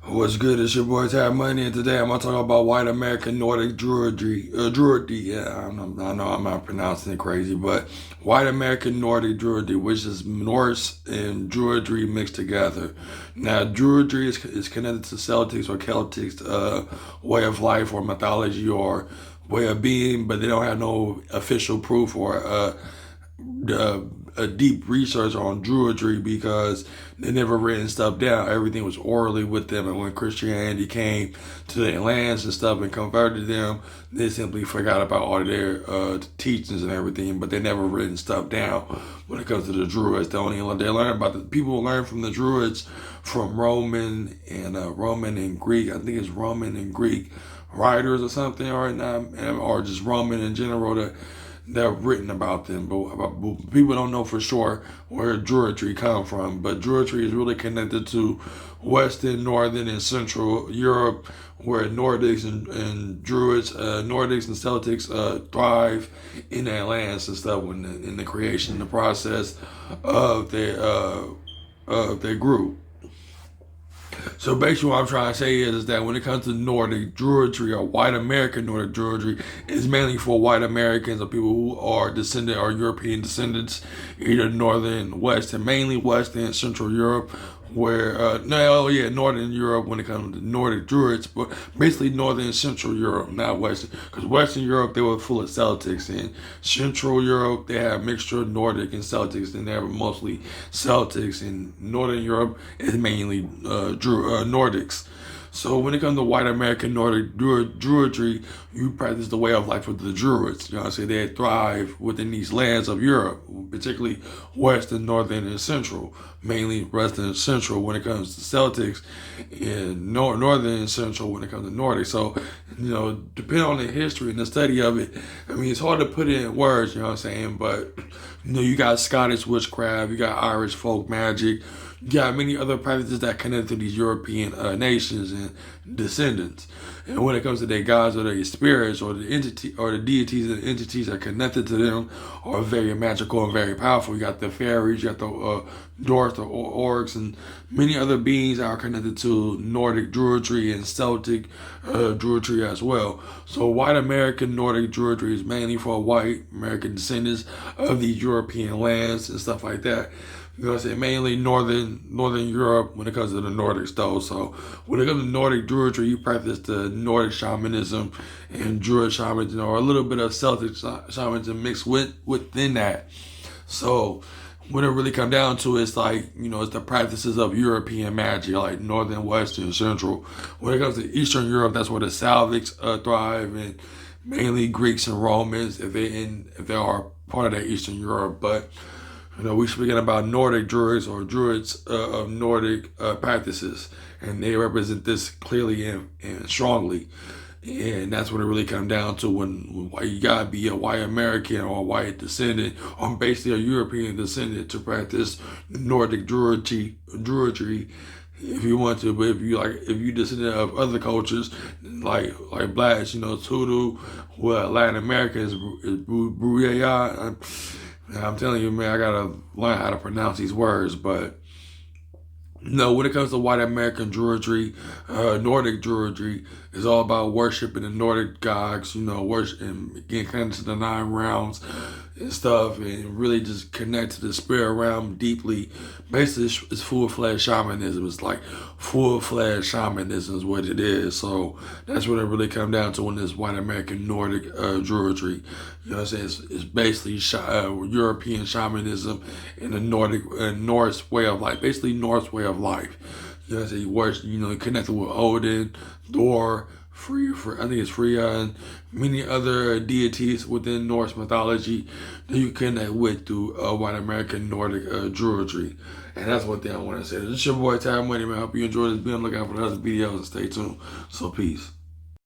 What's good? It's your boy Tab Money, and today I'm gonna talk about white American Nordic Druidry. Druidry, yeah, I know I'm not pronouncing it crazy, but white American Nordic Druidry, which is Norse and Druidry mixed together. Now, Druidry is connected to Celtics or Celtics way of life or mythology or way of being, but they don't have no official proof or a deep research on Druidry because they never written stuff down. Everything was orally with them, and when Christianity came to their lands and stuff and converted them, they simply forgot about all of their teachings and everything. But they never written stuff down. When it comes to the Druids, they learn about the people learn from the Druids from Roman and Greek. I think it's Roman and Greek writers or something, or just Roman in general. That have written about them, but people don't know for sure where Druidry come from. But Druidry is really connected to Western, Northern, and Central Europe, where Nordics and Druids, Nordics and Celtics thrive in their lands and stuff in the creation, the process of their group. So basically what I'm trying to say is that when it comes to Nordic Druidry or white American Nordic Druidry, it's mainly for white Americans or people who are descendant or European descendants, either Northern, Western, mainly Western and Central Europe, where, Northern Europe when it comes to Nordic Druids, but basically Northern and Central Europe, not Western. Because Western Europe, they were full of Celtics. And Central Europe, they have a mixture of Nordic and Celtics, and they have mostly Celtics. And Northern Europe is mainly Nordics. So when it comes to white American Nordic Druidry, you practice the way of life of the Druids. You know what I'm saying? They thrive within these lands of Europe, particularly Western, Northern, and Central. Mainly Western and Central when it comes to Celtics, and Northern and Central when it comes to Nordic. So, depending on the history and the study of it, I mean, it's hard to put it in words, you know what I'm saying? But, you got Scottish witchcraft, you got Irish folk magic, you got many other practices that connect to these European nations and descendants. And when it comes to their gods or their spirits or the entity or the deities and entities that are connected to them are very magical and very powerful. You got the fairies, you got the dwarves, the orcs, and many other beings that are connected to Nordic Druidry and Celtic Druidry as well. So white American Nordic Druidry is mainly for white American descendants of these European lands and stuff like that. You know what I'm saying? Mainly Northern Europe when it comes to the Nordics though. So when it comes to Nordic Druidry, you practice the Nordic Shamanism and Druid Shamanism, or a little bit of Celtic Shamanism mixed within that. So when it really come down to it, it's like, it's the practices of European magic, like Northern, Western, Central. When it comes to Eastern Europe, that's where the Slavics thrive, and mainly Greeks and Romans, if they are part of that Eastern Europe. But we're speaking about Nordic Druids or Druids of Nordic practices, and they represent this clearly and strongly. And that's what it really comes down to when you gotta be a white American or a white descendant or basically a European descendant to practice Nordic Druidry if you want to. But if you descendant of other cultures like blacks, Tudu, Latin America is Bruya. I'm telling you, man, I gotta learn how to pronounce these words. But when it comes to white American Druidry, Nordic Druidry is all about worshiping the Nordic gods, worship and getting connected to the 9 realms and stuff, and really just connect to the spirit realm deeply. Basically, it's full-fledged shamanism. It's like full-fledged shamanism is what it is. So that's what it really comes down to when this white American Nordic Druidry. You know what I'm saying? It's basically European shamanism in the Nordic Norse way of life. Basically, Norse way of life. You know what I'm saying? You worship, connected with Odin, Thor, I think it's Freya, and many other deities within Norse mythology that you connect with through white American Nordic Druidry. And that's one thing I want to say. This is your boy Ty Money, man. I hope you enjoyed this. Be on the lookout for the other videos and stay tuned. So peace.